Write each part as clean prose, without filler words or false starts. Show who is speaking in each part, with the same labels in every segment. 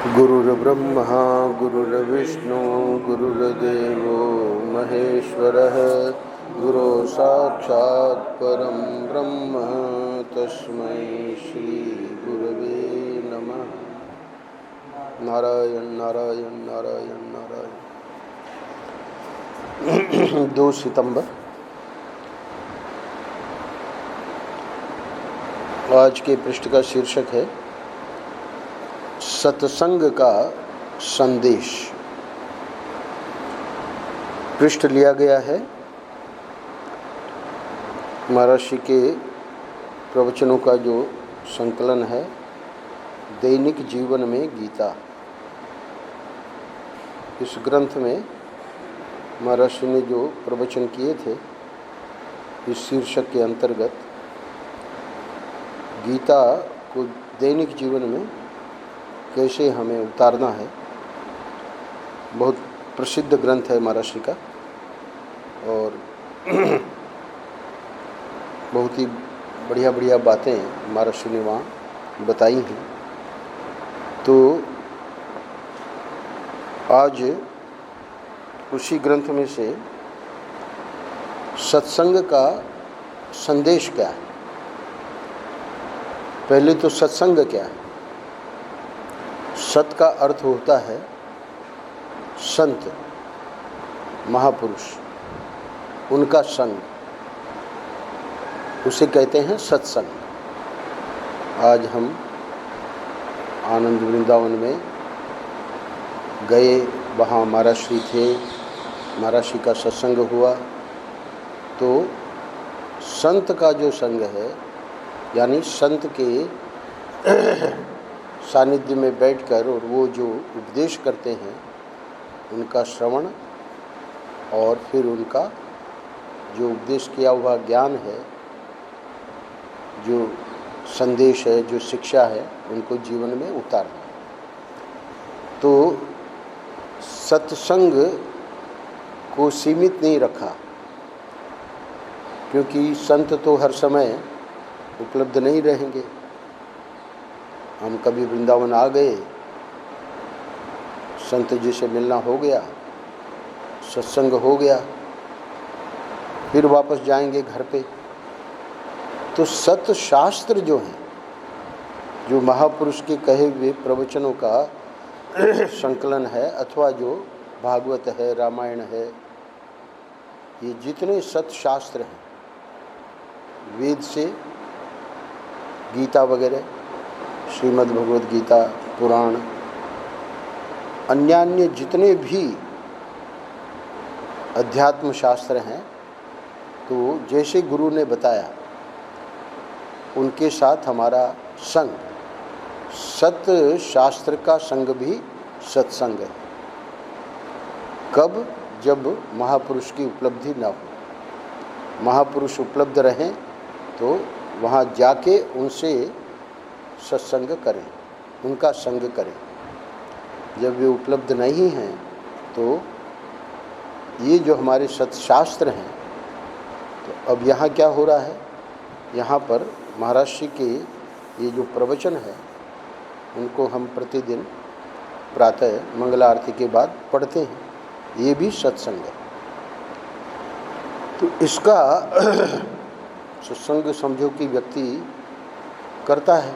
Speaker 1: गुरुर्ब्रह्मा गुरुर्विष्णु गुरुर्देवो महेश्वरः गुरु साक्षात् परं ब्रह्म तस्मै श्री गुरवे नमः। नारायण नारायण नारायण नारायण। 2 सितंबर आज के पृष्ठ का शीर्षक है सत्संग का संदेश। पृष्ठ लिया गया है महर्षि के प्रवचनों का जो संकलन है दैनिक जीवन में गीता। इस ग्रंथ में महर्षि ने जो प्रवचन किए थे इस शीर्षक के अंतर्गत गीता को दैनिक जीवन में कैसे हमें उतारना है, बहुत प्रसिद्ध ग्रंथ है महर्षि का और बहुत ही बढ़िया बढ़िया बातें महर्षि ने वहाँ बताई हैं। तो आज उसी ग्रंथ में से सत्संग का संदेश क्या है। पहले तो सत्संग क्या है। सत का अर्थ होता है संत महापुरुष, उनका संग, उसे कहते हैं सत्संग। आज हम आनंद वृंदावन में गए, वहाँ महर्षि थे, महर्षि का सत्संग हुआ। तो संत का जो संग है यानी संत के सानिध्य में बैठकर और वो जो उपदेश करते हैं उनका श्रवण और फिर उनका जो उपदेश किया हुआ ज्ञान है, जो संदेश है, जो शिक्षा है, उनको जीवन में उतारना। तो सत्संग को सीमित नहीं रखा, क्योंकि संत तो हर समय उपलब्ध नहीं रहेंगे। हम कभी वृंदावन आ गए, संत जी से मिलना हो गया, सत्संग हो गया, फिर वापस जाएंगे घर पे। तो सत शास्त्र जो हैं, जो महापुरुष के कहे हुए प्रवचनों का संकलन है, अथवा जो भागवत है, रामायण है, ये जितने सत शास्त्र हैं, वेद से गीता वगैरह, श्रीमद् भगवद गीता, पुराण, अन्य जितने भी अध्यात्म शास्त्र हैं, तो जैसे गुरु ने बताया उनके साथ हमारा संग, सत शास्त्र का संग भी सत्संग है। कब? जब महापुरुष की उपलब्धि न हो। महापुरुष उपलब्ध रहें तो वहाँ जाके उनसे सत्संग करें, उनका संग करें। जब वे उपलब्ध नहीं हैं तो ये जो हमारे सत्शास्त्र हैं, तो अब यहाँ क्या हो रहा है, यहाँ पर महर्षि के ये जो प्रवचन है उनको हम प्रतिदिन प्रातः मंगला आरती के बाद पढ़ते हैं, ये भी सत्संग है। तो इसका सत्संग समझो कि व्यक्ति करता है,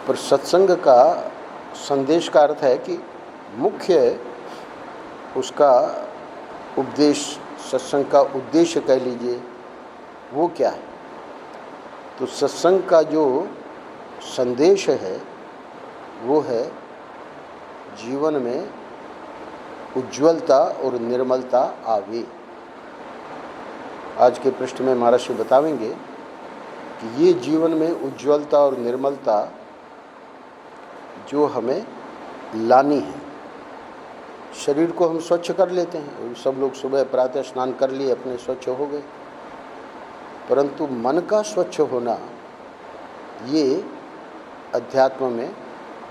Speaker 1: पर सत्संग का संदेश का अर्थ है कि मुख्य उसका उपदेश, सत्संग का उद्देश्य कह लीजिए, वो क्या है। तो सत्संग का जो संदेश है वो है जीवन में उज्ज्वलता और निर्मलता आवे। आज के पृष्ठ में महर्षि बतावेंगे कि ये जीवन में उज्ज्वलता और निर्मलता जो हमें लानी है। शरीर को हम स्वच्छ कर लेते हैं, सब लोग सुबह प्रातः स्नान कर लिए, अपने स्वच्छ हो गए, परंतु मन का स्वच्छ होना ये अध्यात्म में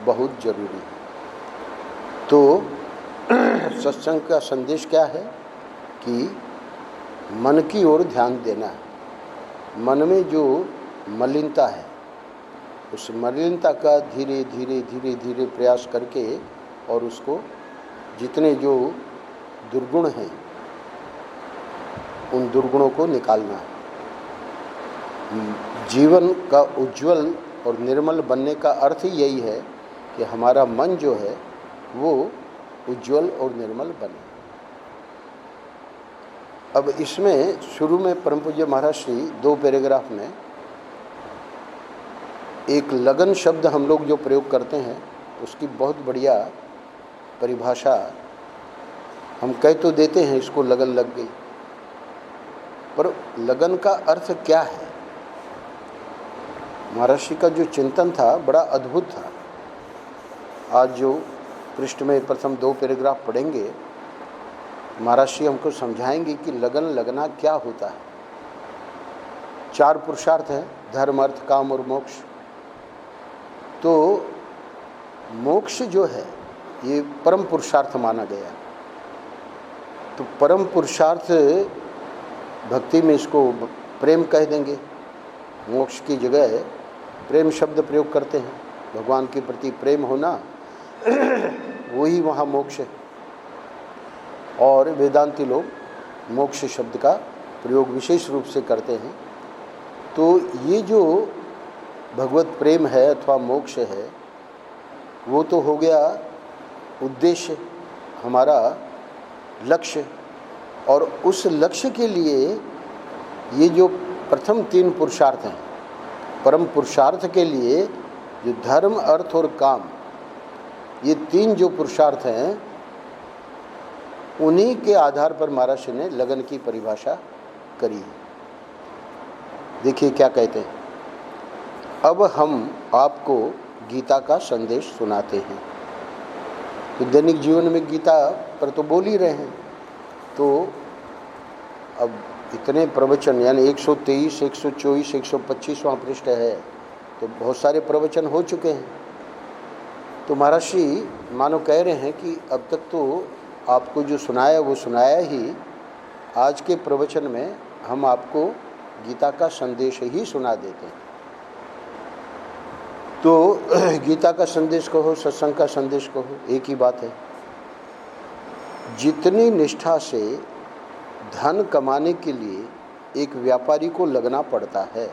Speaker 1: बहुत जरूरी है। तो सत्संग का संदेश क्या है कि मन की ओर ध्यान देना है। मन में जो मलिनता है, उस मलिनता का धीरे धीरे धीरे धीरे प्रयास करके और उसको जितने जो दुर्गुण हैं उन दुर्गुणों को निकालना है। जीवन का उज्जवल और निर्मल बनने का अर्थ ही यही है कि हमारा मन जो है वो उज्जवल और निर्मल बने। अब इसमें शुरू में परम पूज्य महाराज श्री 2 पैराग्राफ में एक लगन शब्द हम लोग जो प्रयोग करते हैं उसकी बहुत बढ़िया परिभाषा हम कह तो देते हैं, इसको लगन लग गई, पर लगन का अर्थ क्या है? महर्षि का जो चिंतन था बड़ा अद्भुत था। आज जो पृष्ठ में प्रथम 2 पैराग्राफ पढ़ेंगे, महर्षि हमको समझाएंगे कि लगन लगना क्या होता है। 4 पुरुषार्थ हैं, धर्म, अर्थ, काम और मोक्ष। तो मोक्ष जो है ये परम पुरुषार्थ माना गया। तो परम पुरुषार्थ भक्ति में इसको प्रेम कह देंगे, मोक्ष की जगह प्रेम शब्द प्रयोग करते हैं। भगवान के प्रति प्रेम होना वही वहाँ मोक्ष है। और वेदांती लोग मोक्ष शब्द का प्रयोग विशेष रूप से करते हैं। तो ये जो भगवत प्रेम है अथवा मोक्ष है वो तो हो गया उद्देश्य, हमारा लक्ष्य। और उस लक्ष्य के लिए ये जो प्रथम 3 पुरुषार्थ हैं, परम पुरुषार्थ के लिए जो धर्म, अर्थ और काम, ये 3 जो पुरुषार्थ हैं उन्हीं के आधार पर महाराज ने लगन की परिभाषा करी है। देखिए क्या कहते हैं। अब हम आपको गीता का संदेश सुनाते हैं। तो दैनिक जीवन में गीता पर तो बोल ही रहे हैं। तो अब इतने प्रवचन यानी 123, 124, 125वां पृष्ठ है, तो बहुत सारे प्रवचन हो चुके हैं। तो महर्षि मानो कह रहे हैं कि अब तक तो आपको जो सुनाया वो सुनाया ही, आज के प्रवचन में हम आपको गीता का संदेश ही सुना देते हैं। तो गीता का संदेश कहो, सत्संग का संदेश कहो, एक ही बात है। जितनी निष्ठा से धन कमाने के लिए एक व्यापारी को लगना पड़ता है,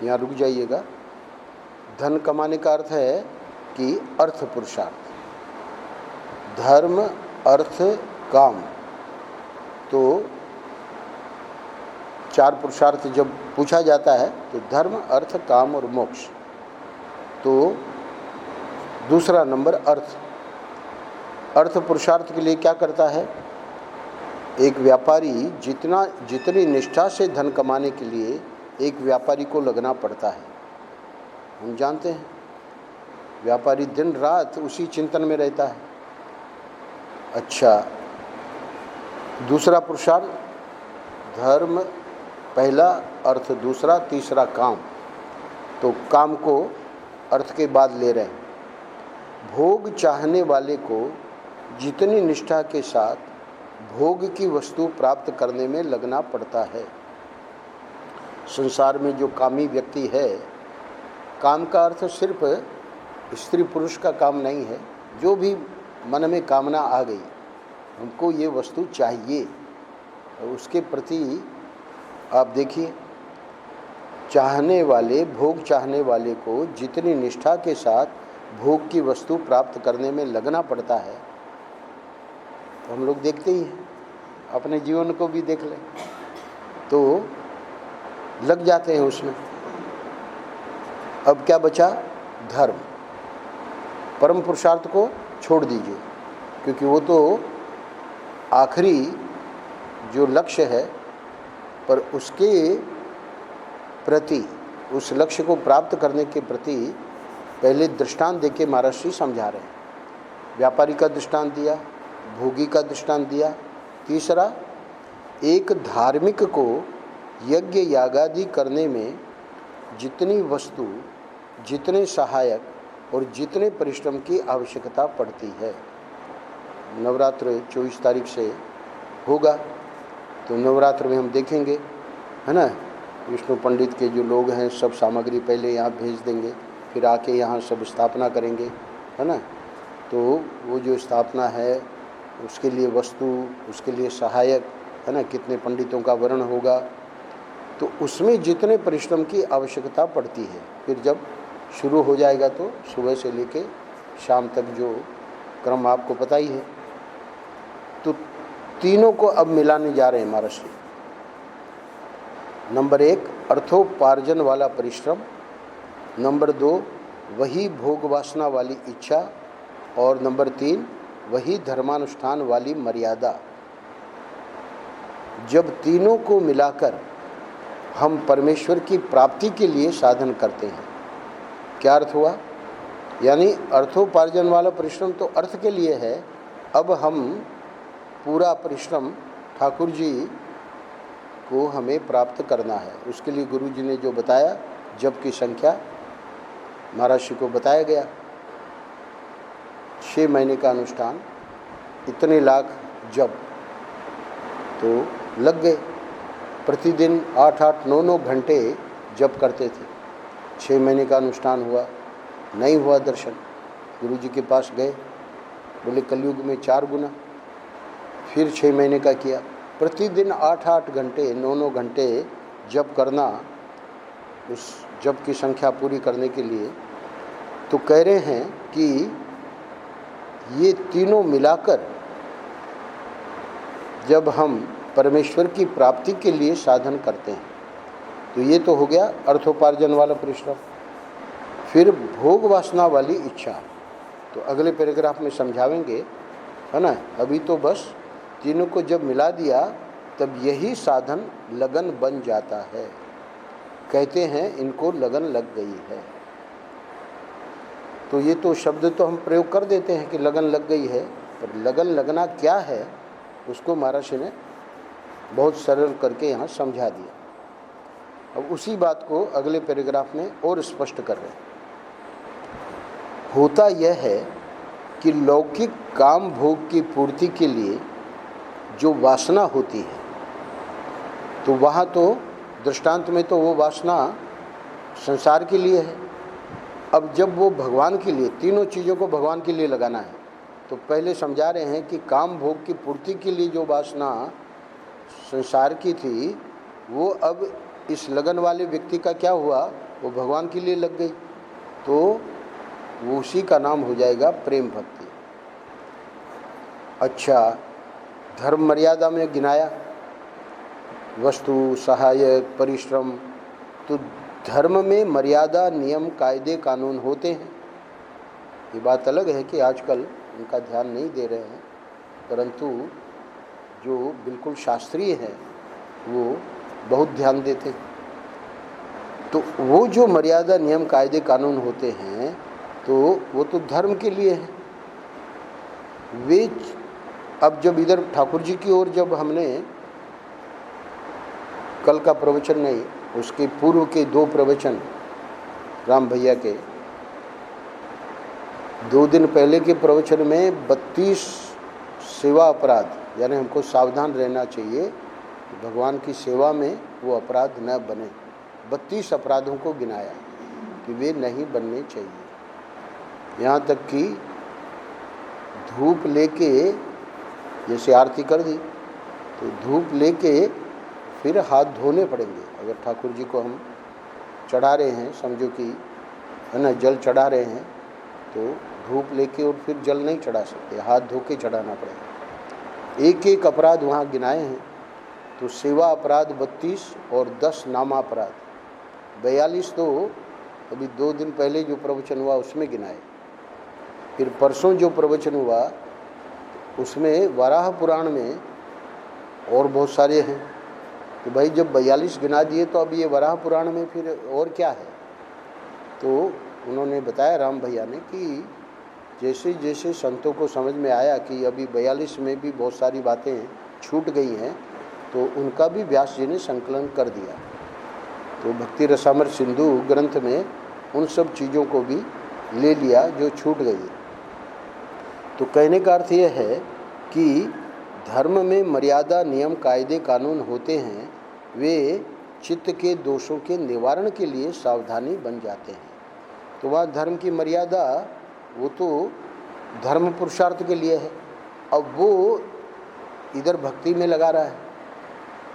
Speaker 1: यहाँ रुक जाइएगा। धन कमाने का अर्थ है कि अर्थ पुरुषार्थ, धर्म, अर्थ, काम। तो 4 पुरुषार्थ जब पूछा जाता है तो धर्म, अर्थ, काम और मोक्ष। तो दूसरा नंबर अर्थ। अर्थ पुरुषार्थ के लिए क्या करता है? एक व्यापारी जितनी निष्ठा से धन कमाने के लिए एक व्यापारी को लगना पड़ता है। हम जानते हैं व्यापारी दिन रात उसी चिंतन में रहता है। अच्छा, दूसरा पुरुषार्थ धर्म पहला, अर्थ दूसरा, तीसरा काम। तो काम को अर्थ के बाद ले रहे हैं। भोग चाहने वाले को जितनी निष्ठा के साथ भोग की वस्तु प्राप्त करने में लगना पड़ता है। संसार में जो कामी व्यक्ति है, काम का अर्थ सिर्फ स्त्री पुरुष का काम नहीं है। जो भी मन में कामना आ गई, हमको ये वस्तु चाहिए, उसके प्रति आप देखिए, चाहने वाले, भोग चाहने वाले को जितनी निष्ठा के साथ भोग की वस्तु प्राप्त करने में लगना पड़ता है, तो हम लोग देखते ही हैं, अपने जीवन को भी देख लें तो लग जाते हैं उसमें। अब क्या बचा? धर्म। परम पुरुषार्थ को छोड़ दीजिए, क्योंकि वो तो आखिरी जो लक्ष्य है, पर उसके प्रति, उस लक्ष्य को प्राप्त करने के प्रति पहले दृष्टांत देके महर्षि समझा रहे हैं। व्यापारी का दृष्टांत दिया, भोगी का दृष्टांत दिया। तीसरा, एक धार्मिक को यज्ञ यागादि करने में जितनी वस्तु, जितने सहायक और जितने परिश्रम की आवश्यकता पड़ती है। नवरात्र 24 तारीख से होगा, तो नवरात्र में हम देखेंगे, है ना, विष्णु पंडित के जो लोग हैं सब सामग्री पहले यहाँ भेज देंगे, फिर आके यहाँ सब स्थापना करेंगे, है ना। तो वो जो स्थापना है उसके लिए वस्तु, उसके लिए सहायक, है ना, कितने पंडितों का वर्ण होगा, तो उसमें जितने परिश्रम की आवश्यकता पड़ती है। फिर जब शुरू हो जाएगा तो सुबह से लेके शाम तक जो क्रम आपको पता ही है। तो तीनों को अब मिलाने जा रहे हैं महर्षि। नंबर 1 अर्थोपार्जन वाला परिश्रम, नंबर 2 वही भोग वासना वाली इच्छा, और नंबर 3 वही धर्मानुष्ठान वाली मर्यादा। जब तीनों को मिलाकर हम परमेश्वर की प्राप्ति के लिए साधन करते हैं, क्या अर्थ हुआ? यानी अर्थोपार्जन वाला परिश्रम तो अर्थ के लिए है। अब हम पूरा परिश्रम ठाकुर जी को हमें प्राप्त करना है, उसके लिए गुरु जी ने जो बताया जप की संख्या महर्षि को बताया गया। 6 महीने का अनुष्ठान, इतने लाख जप तो लग गए। प्रतिदिन 8-8, 9-9 घंटे जप करते थे। 6 महीने का अनुष्ठान हुआ, नहीं हुआ दर्शन, गुरु जी के पास गए, बोले कलयुग में 4 गुना। फिर 6 महीने का किया, प्रतिदिन 8-8 घंटे, 9-9 घंटे जप करना, उस जप की संख्या पूरी करने के लिए। तो कह रहे हैं कि ये तीनों मिलाकर जब हम परमेश्वर की प्राप्ति के लिए साधन करते हैं, तो ये तो हो गया अर्थोपार्जन वाला परिश्रम। फिर भोग वासना वाली इच्छा तो अगले पैराग्राफ में समझावेंगे, है ना। अभी तो बस तीनों को जब मिला दिया तब यही साधन लगन बन जाता है। कहते हैं इनको लगन लग गई है। तो ये तो शब्द तो हम प्रयोग कर देते हैं कि लगन लग गई है, पर लगन लगना क्या है उसको महर्षि ने बहुत सरल करके यहाँ समझा दिया। अब उसी बात को अगले पैराग्राफ में और स्पष्ट कर रहे हैं। होता यह है कि लौकिक काम भोग की पूर्ति के लिए जो वासना होती है, तो वहाँ तो दृष्टांत में तो वो वासना संसार के लिए है। अब जब वो भगवान के लिए, तीनों चीज़ों को भगवान के लिए लगाना है, तो पहले समझा रहे हैं कि काम भोग की पूर्ति के लिए जो वासना संसार की थी, वो अब इस लगन वाले व्यक्ति का क्या हुआ, वो भगवान के लिए लग गई, तो वो उसी का नाम हो जाएगा प्रेम भक्ति। अच्छा, धर्म मर्यादा में गिनाया वस्तु, सहायक, परिश्रम। तो धर्म में मर्यादा, नियम, कायदे, कानून होते हैं। ये बात अलग है कि आजकल उनका ध्यान नहीं दे रहे हैं, परंतु जो बिल्कुल शास्त्रीय है वो बहुत ध्यान देते हैं। तो वो जो मर्यादा, नियम, कायदे, कानून होते हैं, तो वो तो धर्म के लिए है। वे अब जब इधर ठाकुर जी की ओर जब हमने कल का प्रवचन नहीं, उसके पूर्व के 2 प्रवचन राम भैया के, 2 दिन पहले के प्रवचन में 32 सेवा अपराध, यानी हमको सावधान रहना चाहिए भगवान की सेवा में वो अपराध न बने। 32 अपराधों को गिनाया कि वे नहीं बनने चाहिए। यहाँ तक कि धूप लेके, जैसे आरती कर दी तो धूप लेके फिर हाथ धोने पड़ेंगे। अगर ठाकुर जी को हम चढ़ा रहे हैं, समझो कि, है ना, जल चढ़ा रहे हैं, तो धूप लेके और फिर जल नहीं चढ़ा सकते, हाथ धो के चढ़ाना पड़ेगा। एक एक अपराध वहाँ गिनाए हैं। तो सेवा अपराध 32 और 10 नामा अपराध 42 तो अभी 2 दिन पहले जो प्रवचन हुआ उसमें गिनाए। फिर परसों जो प्रवचन हुआ उसमें वराह पुराण में और बहुत सारे हैं। तो भाई जब 42 गिना दिए तो अब ये वराह पुराण में फिर और क्या है। तो उन्होंने बताया राम भैया ने कि जैसे जैसे संतों को समझ में आया कि अभी 42 में भी बहुत सारी बातें छूट गई हैं, तो उनका भी व्यास जी ने संकलन कर दिया। तो भक्ति रसामृत सिंधु ग्रंथ में उन सब चीज़ों को भी ले लिया जो छूट गई। तो कहने का अर्थ यह है कि धर्म में मर्यादा, नियम, कायदे, कानून होते हैं, वे चित्त के दोषों के निवारण के लिए सावधानी बन जाते हैं। तो वह धर्म की मर्यादा वो तो धर्म पुरुषार्थ के लिए है, अब वो इधर भक्ति में लगा रहा है,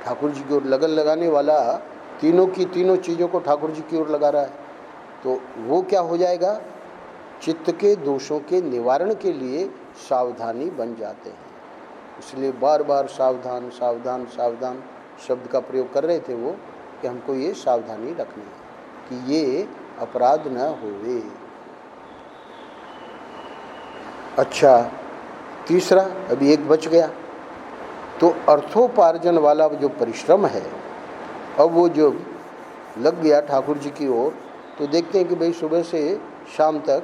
Speaker 1: ठाकुर जी की ओर लगन लगाने वाला तीनों की तीनों चीज़ों को ठाकुर जी की ओर लगा रहा है, तो वो क्या हो जाएगा, चित्त के दोषों के निवारण के लिए सावधानी बन जाते हैं। इसलिए बार बार सावधान सावधान सावधान शब्द का प्रयोग कर रहे थे वो, कि हमको ये सावधानी रखनी है कि ये अपराध न होवे। अच्छा, तीसरा, अभी एक बच गया, तो अर्थोपार्जन वाला जो परिश्रम है, अब वो जो लग गया ठाकुर जी की ओर, तो देखते हैं कि भाई सुबह से शाम तक,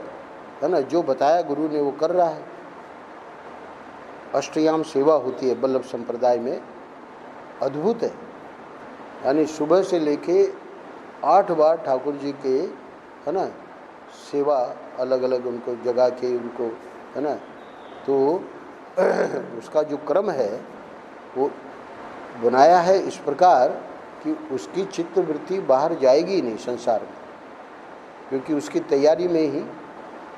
Speaker 1: है ना, जो बताया गुरु ने वो कर रहा है। अष्टयाम सेवा होती है बल्लभ संप्रदाय में, अद्भुत है। यानी सुबह से लेके 8 बार ठाकुर जी के, है ना, सेवा अलग अलग उनको जगा के उनको, है ना, तो उसका जो क्रम है वो बनाया है इस प्रकार कि उसकी चित्तवृत्ति बाहर जाएगी नहीं संसार में, क्योंकि उसकी तैयारी में ही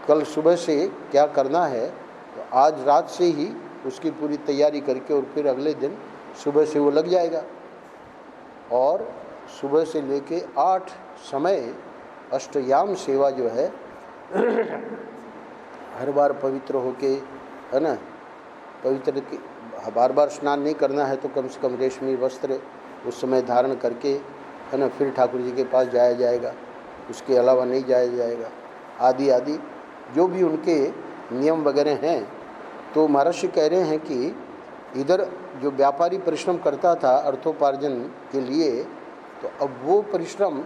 Speaker 1: कल सुबह से क्या करना है, तो आज रात से ही उसकी पूरी तैयारी करके और फिर अगले दिन सुबह से वो लग जाएगा। और सुबह से लेके 8 समय अष्टयाम सेवा जो है हर बार पवित्र होके, है ना, पवित्र बार बार स्नान नहीं करना है तो कम से कम रेशमी वस्त्र उस समय धारण करके, है ना, फिर ठाकुर जी के पास जाया जाएगा, उसके अलावा नहीं जाया जाएगा, आदि आदि जो भी उनके नियम वगैरह हैं। तो महर्षि कह रहे हैं कि इधर जो व्यापारी परिश्रम करता था अर्थोपार्जन के लिए, तो अब वो परिश्रम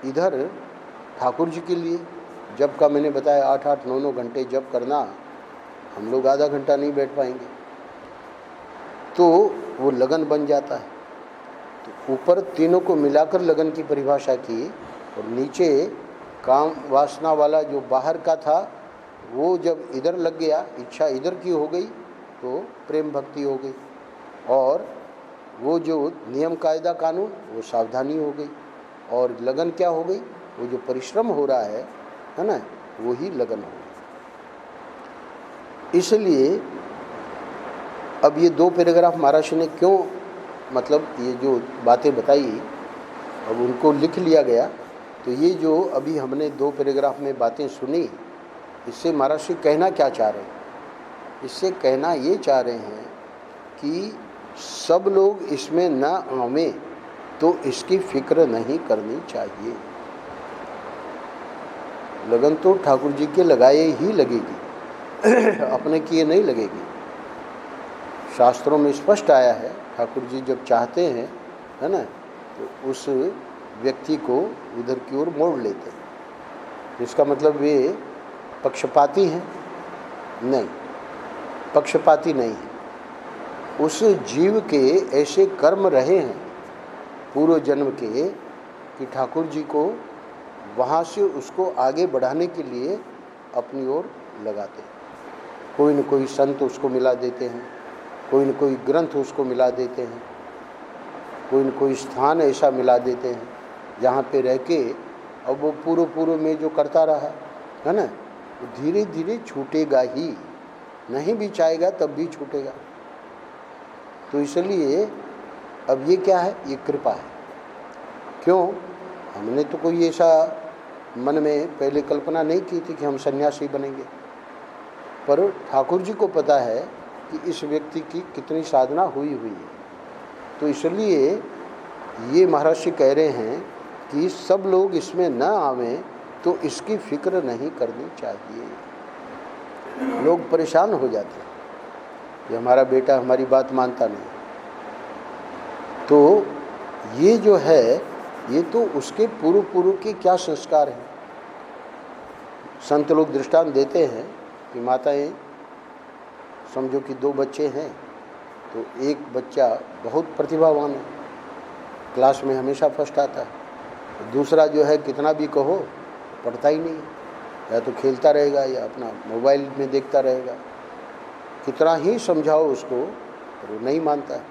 Speaker 1: इधर ठाकुर जी के लिए जब का मैंने बताया 8-8 9-9 घंटे जब करना, हम लोग आधा घंटा नहीं बैठ पाएंगे, तो वो लगन बन जाता है। तो ऊपर तीनों को मिलाकर लगन की परिभाषा की, और नीचे काम वासना वाला जो बाहर का था वो जब इधर लग गया, इच्छा इधर की हो गई तो प्रेम भक्ति हो गई, और वो जो नियम कायदा कानून वो सावधानी हो गई, और लगन क्या हो गई, वो जो परिश्रम हो रहा है ना, वो ही लगन हो गई। इसलिए अब ये 2 पैराग्राफ महाराज ने क्यों, मतलब ये जो बातें बताई अब उनको लिख लिया गया, तो ये जो अभी हमने 2 पैराग्राफ में बातें सुनी, इससे महाराज कहना क्या चाह रहे हैं, इससे कहना ये चाह रहे हैं कि सब लोग इसमें न आवें तो इसकी फिक्र नहीं करनी चाहिए। लगन तो ठाकुर जी के लगाए ही लगेगी अपने किए नहीं लगेगी। शास्त्रों में स्पष्ट आया है, ठाकुर जी जब चाहते हैं, है ना, तो उस व्यक्ति को उधर की ओर मोड़ लेते हैं। इसका मतलब वे पक्षपाती हैं? नहीं, पक्षपाती नहीं है। उस जीव के ऐसे कर्म रहे हैं पूर्व जन्म के कि ठाकुर जी को वहाँ से उसको आगे बढ़ाने के लिए अपनी ओर लगाते हैं। कोई न कोई संत उसको मिला देते हैं, कोई न कोई ग्रंथ उसको मिला देते हैं, कोई न कोई स्थान ऐसा मिला देते हैं जहाँ पे रह के अब वो पूर्व में जो करता रहा है ना, तो धीरे धीरे छूटेगा ही, नहीं भी चाहेगा तब भी छूटेगा। तो इसलिए अब ये क्या है, ये कृपा है। क्यों? हमने तो कोई ऐसा मन में पहले कल्पना नहीं की थी कि हम सन्यासी बनेंगे, पर ठाकुर जी को पता है कि इस व्यक्ति की कितनी साधना हुई है। तो इसलिए ये महर्षि कह रहे हैं कि सब लोग इसमें न आवें तो इसकी फिक्र नहीं करनी चाहिए। लोग परेशान हो जाते हैं कि हमारा बेटा हमारी बात मानता नहीं, तो ये जो है ये तो उसके पूर्व के क्या संस्कार हैं। संत लोग दृष्टांत देते हैं कि माताएं समझो कि 2 बच्चे हैं, तो एक बच्चा बहुत प्रतिभावान है, क्लास में हमेशा फर्स्ट आता है, तो दूसरा जो है कितना भी कहो पढ़ता ही नहीं, या तो खेलता रहेगा या अपना मोबाइल में देखता रहेगा, कितना ही समझाओ उसको पर वो नहीं मानता है।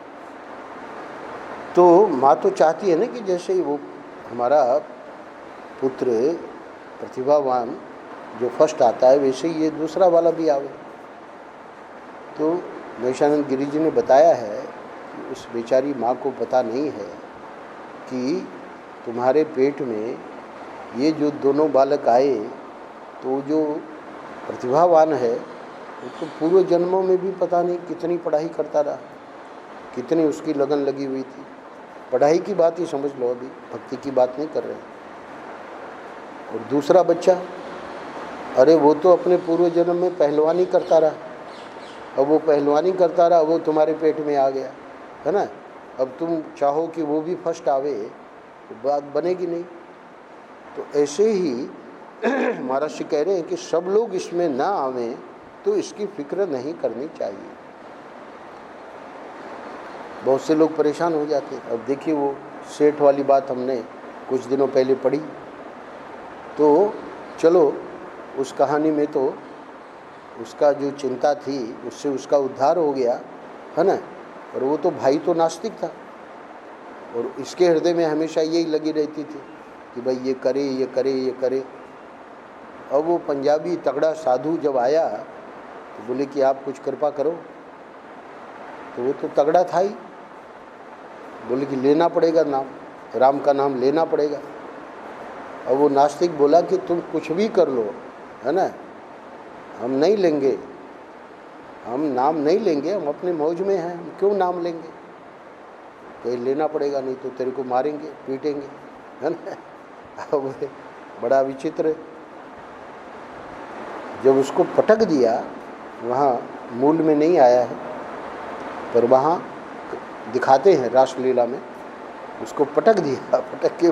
Speaker 1: तो माँ तो चाहती है ना कि जैसे ही वो हमारा पुत्र प्रतिभावान जो फर्स्ट आता है वैसे ही ये दूसरा वाला भी आवे। तो नैशानंद गिरी जी ने बताया है कि उस बेचारी माँ को पता नहीं है कि तुम्हारे पेट में ये जो दोनों बालक आए तो जो प्रतिभावान है वो तो पूर्व जन्मों में भी पता नहीं कितनी पढ़ाई करता रहा, कितनी उसकी लगन लगी हुई थी। पढ़ाई की बात ही समझ लो, अभी भक्ति की बात नहीं कर रहे। और दूसरा बच्चा, अरे वो तो अपने पूर्व जन्म में पहलवानी करता रहा, अब वो पहलवानी करता रहा, वो तुम्हारे पेट में आ गया है ना। अब तुम चाहो कि वो भी फर्स्ट आवे तो बात बनेगी नहीं। तो ऐसे ही महर्षि कह रहे हैं कि सब लोग इसमें ना आवें तो इसकी फिक्र नहीं करनी चाहिए। बहुत से लोग परेशान हो जाते हैं। अब देखिए वो सेठ वाली बात हमने कुछ दिनों पहले पढ़ी, तो चलो उस कहानी में तो उसका जो चिंता थी उससे उसका उद्धार हो गया है ना। और वो तो भाई तो नास्तिक था और इसके हृदय में हमेशा यही लगी रहती थी कि भाई ये करे ये करे ये करे। अब वो पंजाबी तगड़ा साधु जब आया तो बोले कि आप कुछ कृपा करो, तो वो तो तगड़ा था ही, बोले कि लेना पड़ेगा नाम, राम का नाम लेना पड़ेगा। अब वो नास्तिक बोला कि तुम कुछ भी कर लो है ना, हम नहीं लेंगे, हम नाम नहीं लेंगे, हम अपने मौज में हैं, हम क्यों नाम लेंगे। कहीं लेना पड़ेगा, नहीं तो तेरे को मारेंगे पीटेंगे है ना। अब बड़ा विचित्र, जब उसको पटक दिया, वहाँ मूल में नहीं आया है पर वहाँ दिखाते हैं रासलीला में, उसको पटक दिया, पटक के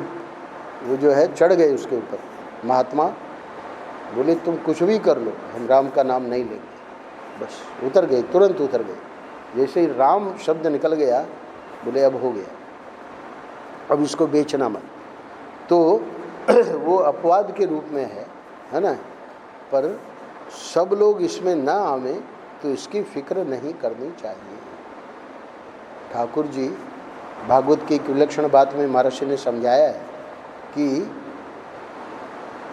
Speaker 1: वो जो है चढ़ गए उसके ऊपर। महात्मा बोले तुम कुछ भी कर लो, हम राम का नाम नहीं लेंगे। बस उतर गए, तुरंत उतर गए। जैसे ही राम शब्द निकल गया बोले अब हो गया, अब इसको बेचना मत। तो वो अपवाद के रूप में है ना। पर सब लोग इसमें ना आवें तो इसकी फिक्र नहीं करनी चाहिए। ठाकुर जी भागवत की एक विलक्षण बात में महर्षि ने समझाया है कि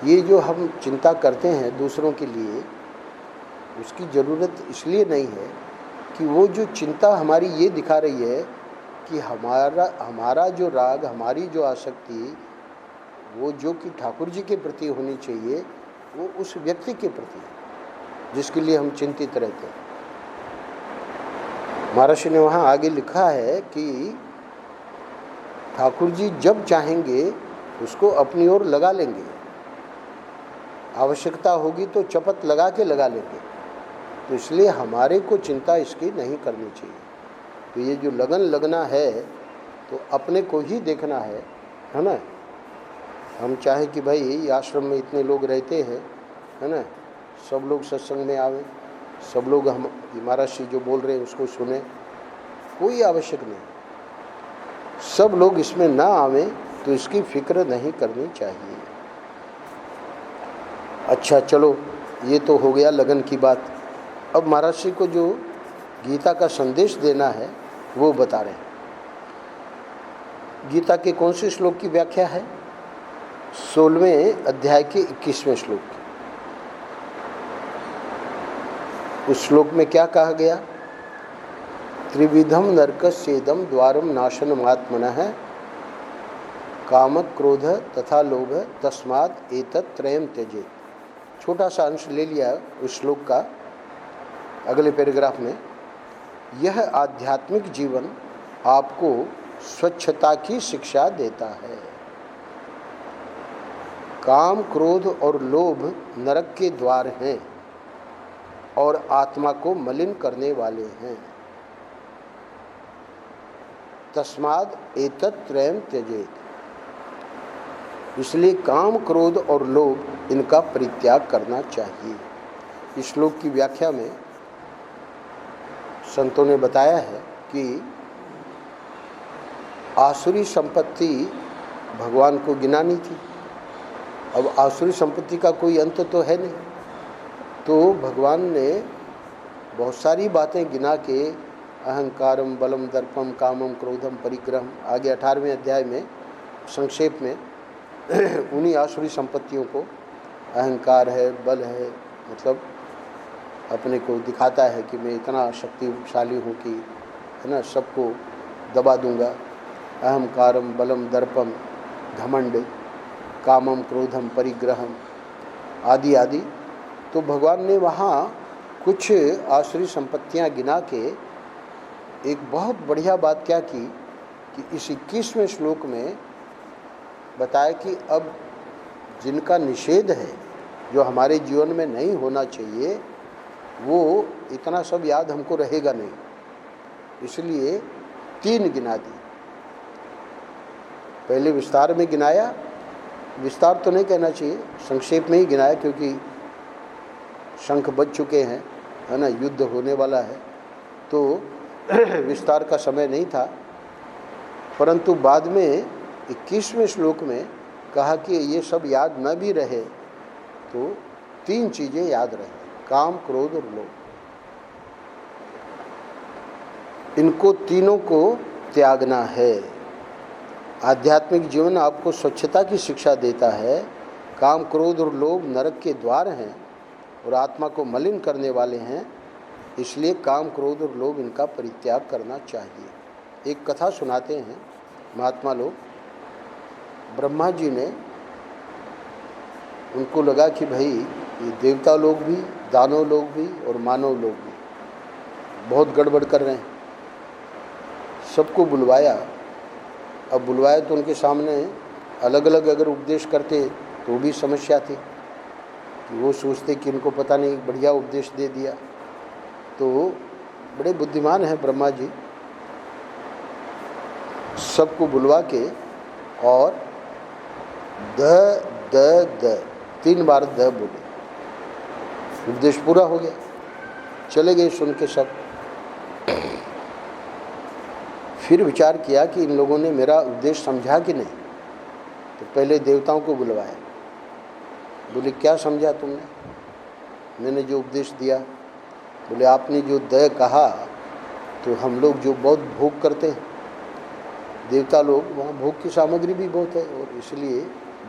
Speaker 1: ये जो हम चिंता करते हैं दूसरों के लिए, उसकी ज़रूरत इसलिए नहीं है कि वो जो चिंता हमारी ये दिखा रही है कि हमारा जो राग, हमारी जो आसक्ति, वो जो कि ठाकुर जी के प्रति होनी चाहिए, वो उस व्यक्ति के प्रति जिसके लिए हम चिंतित रहते हैं। महर्षि ने वहाँ आगे लिखा है कि ठाकुर जी जब चाहेंगे उसको अपनी ओर लगा लेंगे, आवश्यकता होगी तो चपत लगा के लगा लेंगे। तो इसलिए हमारे को चिंता इसकी नहीं करनी चाहिए। तो ये जो लगन लगना है तो अपने को ही देखना है ना। हम चाहे कि भाई आश्रम में इतने लोग रहते हैं है ना, सब लोग सत्संग में आवे, सब लोग हम महर्षि जो बोल रहे हैं उसको सुने, कोई आवश्यक नहीं। सब लोग इसमें ना आवें तो इसकी फिक्र नहीं करनी चाहिए। अच्छा चलो, ये तो हो गया लगन की बात। अब महर्षि को जो गीता का संदेश देना है वो बता रहे हैं। गीता के कौन से श्लोक की व्याख्या है? 16वें अध्याय के 21वें श्लोक की। उस श्लोक में क्या कहा गया? त्रिविधम नरकस्येदम द्वारम नाशनम आत्मनः काम क्रोध तथा लोभ तस्मात् एतत् त्रयम् त्यजेत्। छोटा सा अंश ले लिया उस श्लोक का अगले पैराग्राफ में। यह आध्यात्मिक जीवन आपको स्वच्छता की शिक्षा देता है। काम क्रोध और लोभ नरक के द्वार हैं और आत्मा को मलिन करने वाले हैं। तस्माद् एतत् त्रयम् त्यजेत्। इसलिए काम क्रोध और लोभ इनका परित्याग करना चाहिए। इस श्लोक की व्याख्या में संतों ने बताया है कि आसुरी संपत्ति भगवान को गिनानी थी। अब आसुरी संपत्ति का कोई अंत तो है नहीं, तो भगवान ने बहुत सारी बातें गिना के अहंकारम बलम दर्पम कामम क्रोधम परिग्रहम। आगे 18वें अध्याय में संक्षेप में उन्हीं आसुरी संपत्तियों को, अहंकार है, बल है, मतलब अपने को दिखाता है कि मैं इतना शक्तिशाली हूँ कि है ना सबको दबा दूंगा। अहंकारम बलम दर्पम, घमंड, कामम क्रोधम परिग्रहम आदि आदि। तो भगवान ने वहाँ कुछ आसुरी संपत्तियाँ गिना के एक बहुत बढ़िया बात क्या की कि इस 21वें श्लोक में बताया कि अब जिनका निषेध है, जो हमारे जीवन में नहीं होना चाहिए, वो इतना सब याद हमको रहेगा नहीं, इसलिए 3 गिना दी। पहले विस्तार में गिनाया, विस्तार तो नहीं कहना चाहिए, संक्षेप में ही गिनाया, क्योंकि शंख बज चुके हैं, है ना, युद्ध होने वाला है, तो विस्तार का समय नहीं था। परंतु बाद में 21वें श्लोक में कहा कि ये सब याद न भी रहे तो 3 चीज़ें याद रहे, काम, क्रोध और लोभ। इनको तीनों को त्यागना है। आध्यात्मिक जीवन आपको स्वच्छता की शिक्षा देता है। काम, क्रोध और लोभ नरक के द्वार हैं और आत्मा को मलिन करने वाले हैं, इसलिए काम, क्रोध और लोभ इनका परित्याग करना चाहिए। एक कथा सुनाते हैं महात्मा लोग। ब्रह्मा जी ने, उनको लगा कि भाई ये देवता लोग भी, दानव लोग भी और मानव लोग भी बहुत गड़बड़ कर रहे हैं, सबको बुलवाया। अब बुलवाया तो उनके सामने अलग अलग अगर उपदेश करते तो भी समस्या थी कि वो सोचते कि इनको पता नहीं बढ़िया उपदेश दे दिया। तो बड़े बुद्धिमान हैं ब्रह्मा जी, सबको बुलवा के और द 3 बार द बोले, उपदेश पूरा हो गया, चले गए सुन के सब। फिर विचार किया कि इन लोगों ने मेरा उपदेश समझा कि नहीं, तो पहले देवताओं को बुलवाया। बोले क्या समझा तुमने, मैंने जो उपदेश दिया? बोले आपने जो द कहा तो हम लोग जो बहुत भोग करते हैं, देवता लोग, वहाँ भोग की सामग्री भी बहुत है और इसलिए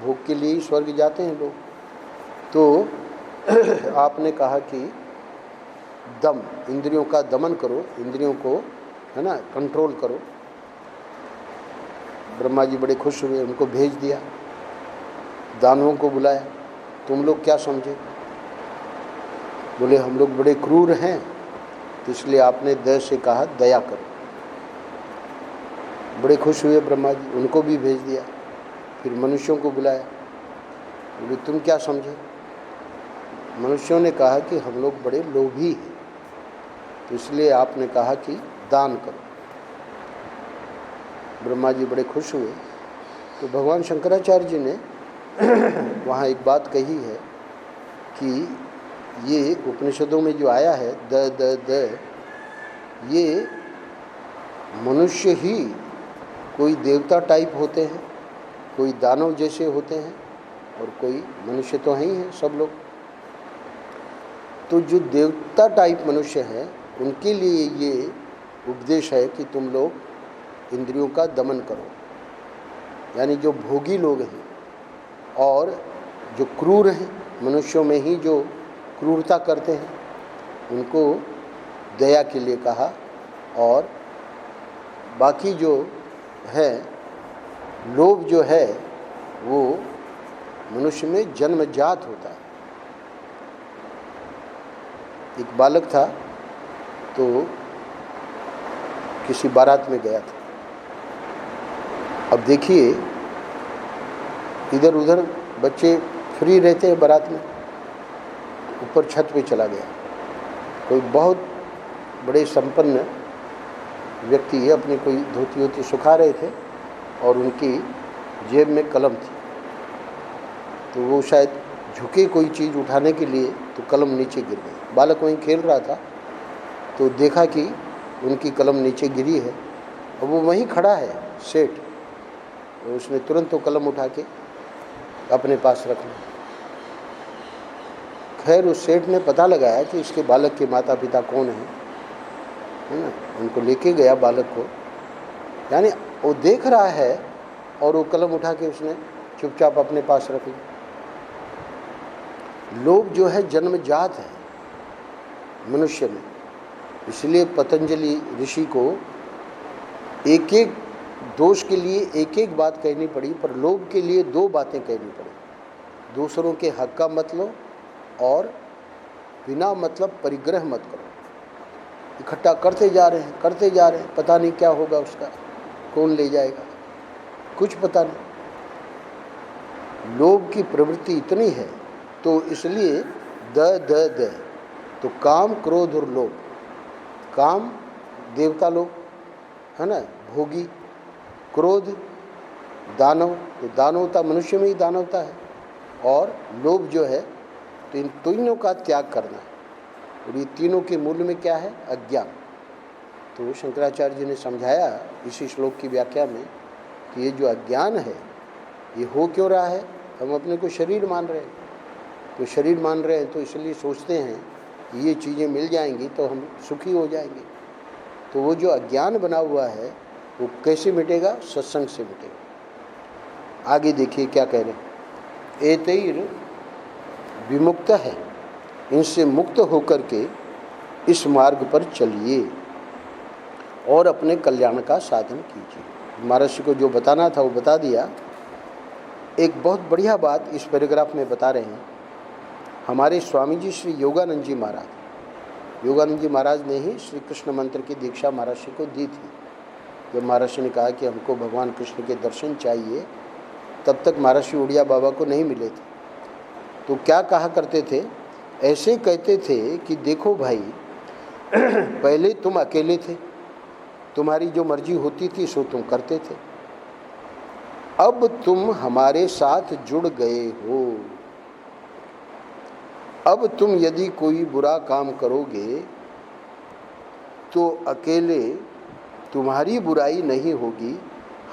Speaker 1: भोग के लिए ही स्वर्ग जाते हैं लोग। तो आपने कहा कि दम, इंद्रियों का दमन करो, इंद्रियों को, है ना, कंट्रोल करो। ब्रह्मा जी बड़े खुश हुए, उनको भेज दिया, दानवों को बुलाया, तुम लोग क्या समझे? बोले हम लोग बड़े क्रूर हैं, तो इसलिए आपने द से कहा दया करो। बड़े खुश हुए ब्रह्मा जी, उनको भी भेज दिया। फिर मनुष्यों को बुलाया, बोले तुम क्या समझे? मनुष्यों ने कहा कि हम लोग बड़े लोभी हैं, तो इसलिए आपने कहा कि दान करो। ब्रह्मा जी बड़े खुश हुए। तो भगवान शंकराचार्य जी ने वहाँ एक बात कही है कि ये उपनिषदों में जो आया है द, ये मनुष्य ही कोई देवता टाइप होते हैं, कोई दानव जैसे होते हैं और कोई मनुष्य तो हैं ही हैं सब लोग। तो जो देवता टाइप मनुष्य हैं उनके लिए ये उपदेश है कि तुम लोग इंद्रियों का दमन करो, यानी जो भोगी लोग हैं और जो क्रूर हैं, मनुष्यों में ही जो क्रूरता करते हैं, उनको दया के लिए कहा। और बाकी जो है लोभ जो है वो मनुष्य में जन्मजात होता है। एक बालक था तो किसी बारात में गया था। अब देखिए इधर उधर बच्चे फ्री रहते हैं बारात में, ऊपर छत पे चला गया। कोई बहुत बड़े संपन्न व्यक्ति है, अपनी कोई धोती वोती सुखा रहे थे और उनकी जेब में कलम थी, तो वो शायद झुके कोई चीज़ उठाने के लिए, तो कलम नीचे गिर गई। बालक वहीं खेल रहा था तो देखा कि उनकी कलम नीचे गिरी है और वो वहीं खड़ा है सेठ, और उसने तुरंत वो कलम उठा के अपने पास रख ली। खैर उस सेठ ने पता लगाया कि इसके बालक के माता पिता कौन हैं, है ना, उनको लेके गया बालक को, यानी वो देख रहा है और वो कलम उठा के उसने चुपचाप अपने पास रख ली। लोभ जो है जन्मजात है मनुष्य में, इसलिए पतंजलि ऋषि को एक एक दोष के लिए एक एक बात कहनी पड़ी, पर लोभ के लिए 2 बातें कहनी पड़ी। दूसरों के हक का मत लो और बिना मतलब परिग्रह मत करो। इकट्ठा करते जा रहे हैं, पता नहीं क्या होगा उसका, कौन ले जाएगा, कुछ पता नहीं। लोभ की प्रवृत्ति इतनी है, तो इसलिए द तो काम, क्रोध और लोभ। काम देवता लोग है ना, भोगी। क्रोध दानव, तो दानवता मनुष्य में ही दानवता है। और लोभ जो है, तो इन तीनों का त्याग करना है। और ये तीनों के मूल में क्या है? अज्ञान। तो शंकराचार्य जी ने समझाया इसी श्लोक की व्याख्या में कि ये जो अज्ञान है ये हो क्यों रहा है। हम अपने को शरीर मान रहे हैं, तो शरीर मान रहे हैं तो इसलिए सोचते हैं कि ये चीज़ें मिल जाएंगी तो हम सुखी हो जाएंगे। तो वो जो अज्ञान बना हुआ है वो कैसे मिटेगा? सत्संग से मिटेगा। आगे देखिए क्या कह रहे हैं, एतैर विमुक्त है, इनसे मुक्त होकर के इस मार्ग पर चलिए और अपने कल्याण का साधन कीजिए। महर्षि को जो बताना था वो बता दिया। एक बहुत बढ़िया बात इस पैराग्राफ में बता रहे हैं हमारे स्वामी जी श्री योगानंद जी महाराज। योगानंद जी महाराज ने ही श्री कृष्ण मंत्र की दीक्षा महर्षि को दी थी। जब महर्षि ने कहा कि हमको भगवान कृष्ण के दर्शन चाहिए, तब तक महर्षि उड़िया बाबा को नहीं मिले थे। तो क्या कहा करते थे? ऐसे कहते थे कि देखो भाई, पहले तुम अकेले थे, तुम्हारी जो मर्जी होती थी सो तुम करते थे, अब तुम हमारे साथ जुड़ गए हो। अब तुम यदि कोई बुरा काम करोगे तो अकेले तुम्हारी बुराई नहीं होगी,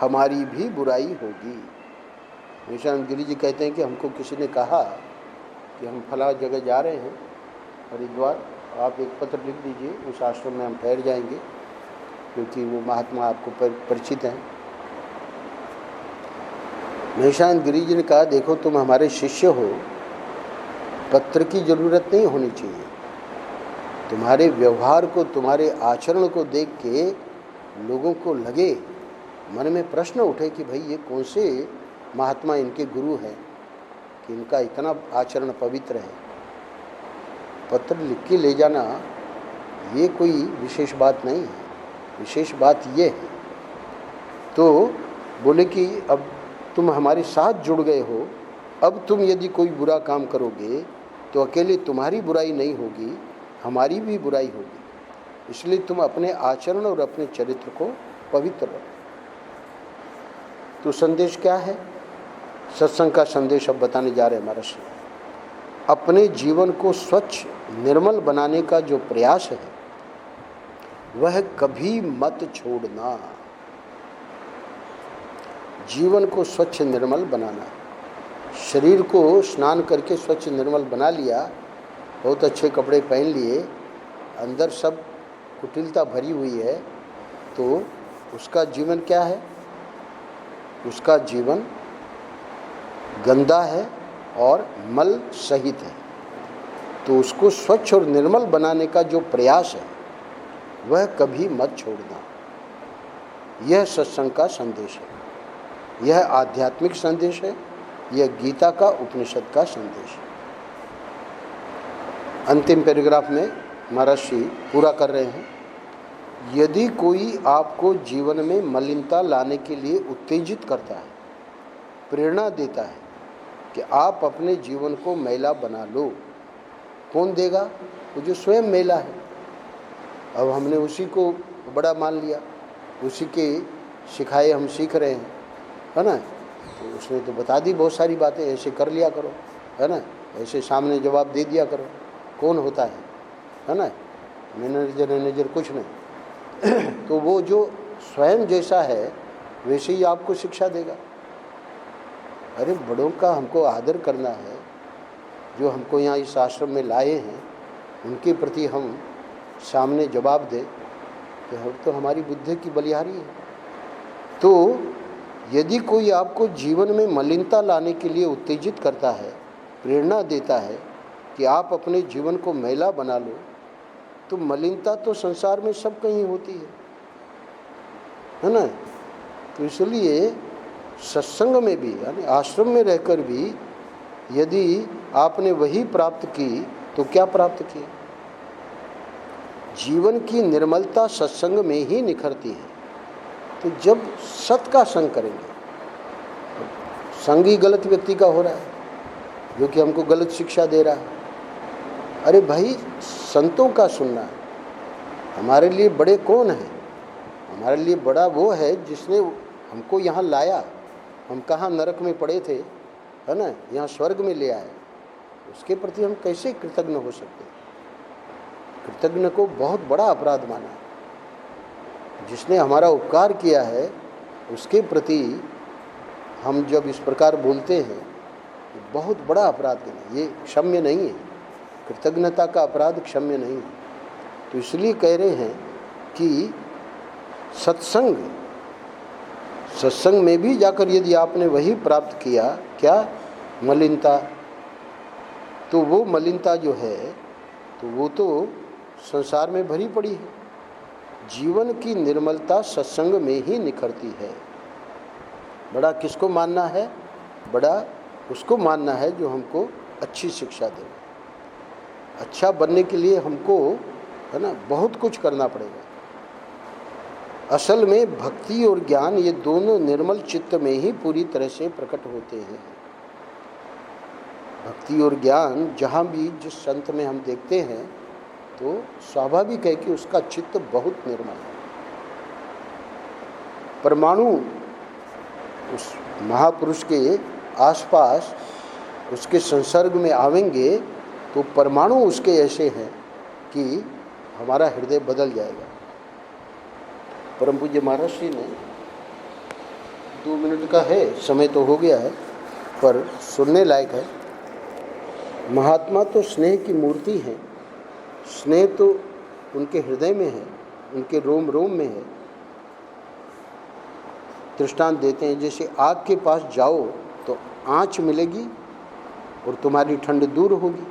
Speaker 1: हमारी भी बुराई होगी। निशानंद गिरी जी कहते हैं कि हमको किसी ने कहा कि हम फला जगह जा रहे हैं हरिद्वार, आप एक पत्र लिख दीजिए, उस आश्रम में हम ठहर जाएंगे, क्योंकि वो महात्मा आपको परिचित हैं। निशानंद गिरी जी ने कहा देखो तुम हमारे शिष्य हो, पत्र की ज़रूरत नहीं होनी चाहिए। तुम्हारे व्यवहार को, तुम्हारे आचरण को देख के लोगों को लगे, मन में प्रश्न उठे कि भाई ये कौन से महात्मा इनके गुरु हैं कि इनका इतना आचरण पवित्र है। पत्र लिख के ले जाना ये कोई विशेष बात नहीं है, विशेष बात ये है। तो बोले कि अब तुम हमारे साथ जुड़ गए हो, अब तुम यदि कोई बुरा काम करोगे तो अकेले तुम्हारी बुराई नहीं होगी, हमारी भी बुराई होगी। इसलिए तुम अपने आचरण और अपने चरित्र को पवित्र रखो। तो संदेश क्या है? सत्संग का संदेश अब बताने जा रहे हैं महर्षि। अपने जीवन को स्वच्छ निर्मल बनाने का जो प्रयास है वह कभी मत छोड़ना। जीवन को स्वच्छ निर्मल बनाना, शरीर को स्नान करके स्वच्छ निर्मल बना लिया, बहुत अच्छे कपड़े पहन लिए, अंदर सब कुटिलता भरी हुई है, तो उसका जीवन क्या है? उसका जीवन गंदा है और मल सहित है। तो उसको स्वच्छ और निर्मल बनाने का जो प्रयास है वह कभी मत छोड़ना। यह सत्संग का संदेश है, यह आध्यात्मिक संदेश है, यह गीता का, उपनिषद का संदेश है। अंतिम पैराग्राफ में महर्षि पूरा कर रहे हैं। यदि कोई आपको जीवन में मलिनता लाने के लिए उत्तेजित करता है, प्रेरणा देता है कि आप अपने जीवन को मैला बना लो, कौन देगा? वो जो स्वयं मैला है। अब हमने उसी को बड़ा मान लिया, उसी के सिखाए हम सीख रहे हैं, है ना। तो उसने तो बता दी बहुत सारी बातें, ऐसे कर लिया करो, है ना, ऐसे सामने जवाब दे दिया करो। कौन होता है ना, मैनेजर कुछ नहीं। तो वो जो स्वयं जैसा है वैसे ही आपको शिक्षा देगा। अरे बड़ों का हमको आदर करना है, जो हमको यहाँ इस आश्रम में लाए हैं उनके प्रति हम सामने जवाब दें, कि हम तो हमारी बुद्धि की बलिहारी है। तो यदि कोई आपको जीवन में मलिनता लाने के लिए उत्तेजित करता है, प्रेरणा देता है कि आप अपने जीवन को मैला बना लो, तो मलिनता तो संसार में सब कहीं होती है ना। तो इसलिए सत्संग में भी, यानी आश्रम में रहकर भी यदि आपने वही प्राप्त की तो क्या प्राप्त किया? जीवन की निर्मलता सत्संग में ही निखरती है। तो जब सत का संग करेंगे, संग ही गलत व्यक्ति का हो रहा है जो कि हमको गलत शिक्षा दे रहा है। अरे भाई, संतों का सुनना है। हमारे लिए बड़े कौन है? हमारे लिए बड़ा वो है जिसने हमको यहाँ लाया। हम कहाँ नरक में पड़े थे, है ना, यहाँ स्वर्ग में ले आए। उसके प्रति हम कैसे कृतज्ञ हो सकते? कृतज्ञ को बहुत बड़ा अपराध माना है। जिसने हमारा उपकार किया है उसके प्रति हम जब इस प्रकार बोलते हैं, बहुत बड़ा अपराध है। ये क्षम्य नहीं है। कृतज्ञता का अपराध क्षम्य नहीं है। तो इसलिए कह रहे हैं कि सत्संग में भी जाकर यदि आपने वही प्राप्त किया, क्या? मलिनता। तो वो मलिनता जो है तो वो तो संसार में भरी पड़ी है। जीवन की निर्मलता सत्संग में ही निखरती है। बड़ा किसको मानना है? बड़ा उसको मानना है जो हमको अच्छी शिक्षा दे। अच्छा बनने के लिए हमको, है ना, बहुत कुछ करना पड़ेगा। असल में भक्ति और ज्ञान ये दोनों निर्मल चित्त में ही पूरी तरह से प्रकट होते हैं। भक्ति और ज्ञान जहाँ भी जिस संत में हम देखते हैं तो स्वाभाविक है कि उसका चित्त बहुत निर्मल है। परमाणु उस महापुरुष के आसपास उसके संसर्ग में आवेंगे तो परमाणु उसके ऐसे हैं कि हमारा हृदय बदल जाएगा। परम पूज्य महाराज श्री ने 2 मिनट का है, समय तो हो गया है पर सुनने लायक है। महात्मा तो स्नेह की मूर्ति है। स्नेह तो उनके हृदय में है, उनके रोम रोम में है। दृष्टांत देते हैं, जैसे आग के पास जाओ तो आँच मिलेगी और तुम्हारी ठंड दूर होगी।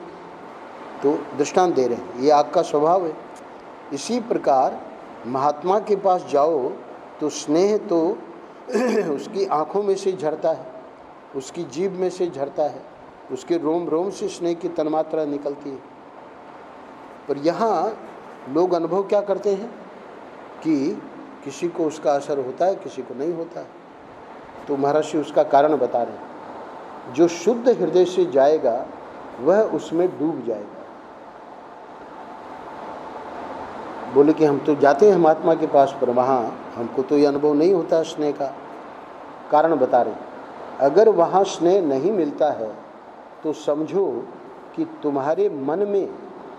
Speaker 1: तो दृष्टांत दे रहे हैं, ये आग का स्वभाव है। इसी प्रकार महात्मा के पास जाओ तो स्नेह तो उसकी आँखों में से झरता है, उसकी जीभ में से झरता है, उसके रोम रोम से स्नेह की तन्मात्रा निकलती है। पर यहाँ लोग अनुभव क्या करते हैं कि किसी को उसका असर होता है, किसी को नहीं होता है। तो महर्षि उसका कारण बता रहे हैं। जो शुद्ध हृदय से जाएगा वह उसमें डूब जाएगा। बोले कि हम तो जाते हैं महात्मा के पास, पर वहाँ हमको तो ये अनुभव नहीं होता स्नेह का। कारण बता रहे हैं, अगर वहाँ स्नेह नहीं मिलता है तो समझो कि तुम्हारे मन में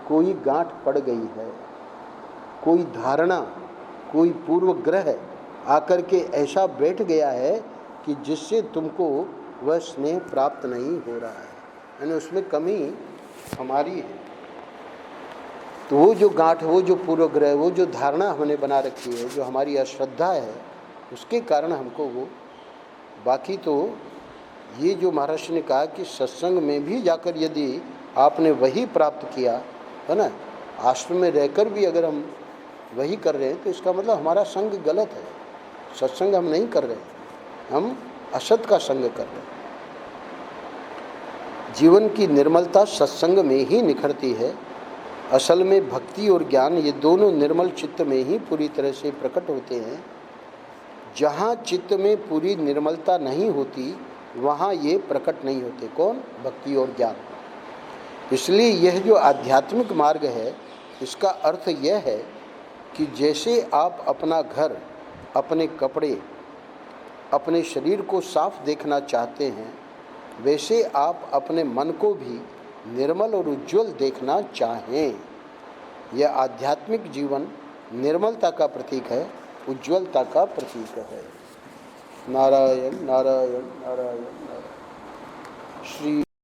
Speaker 1: कोई गांठ पड़ गई है, कोई धारणा, कोई पूर्वग्रह आकर के ऐसा बैठ गया है कि जिससे तुमको वह स्नेह प्राप्त नहीं हो रहा है, यानी उसमें कमी हमारी है। तो वो जो गांठ, वो जो पूर्वग्रह, वो जो धारणा हमने बना रखी है, जो हमारी अश्रद्धा है, उसके कारण हमको वो। बाकी तो ये जो महर्षि ने कहा कि सत्संग में भी जाकर यदि आपने वही प्राप्त किया, है ना, आश्रम में रहकर भी अगर हम वही कर रहे हैं तो इसका मतलब हमारा संग गलत है। सत्संग हम नहीं कर रहे, हम असत का संग कर रहे हैं। जीवन की निर्मलता सत्संग में ही निखरती है। असल में भक्ति और ज्ञान ये दोनों निर्मल चित्त में ही पूरी तरह से प्रकट होते हैं। जहाँ चित्त में पूरी निर्मलता नहीं होती वहाँ ये प्रकट नहीं होते। कौन? भक्ति और ज्ञान। इसलिए यह जो आध्यात्मिक मार्ग है इसका अर्थ यह है कि जैसे आप अपना घर, अपने कपड़े, अपने शरीर को साफ देखना चाहते हैं, वैसे आप अपने मन को भी निर्मल और उज्जवल देखना चाहें। यह आध्यात्मिक जीवन निर्मलता का प्रतीक है, उज्ज्वलता का प्रतीक है। नारायण नारायण नारायण नारायण। श्री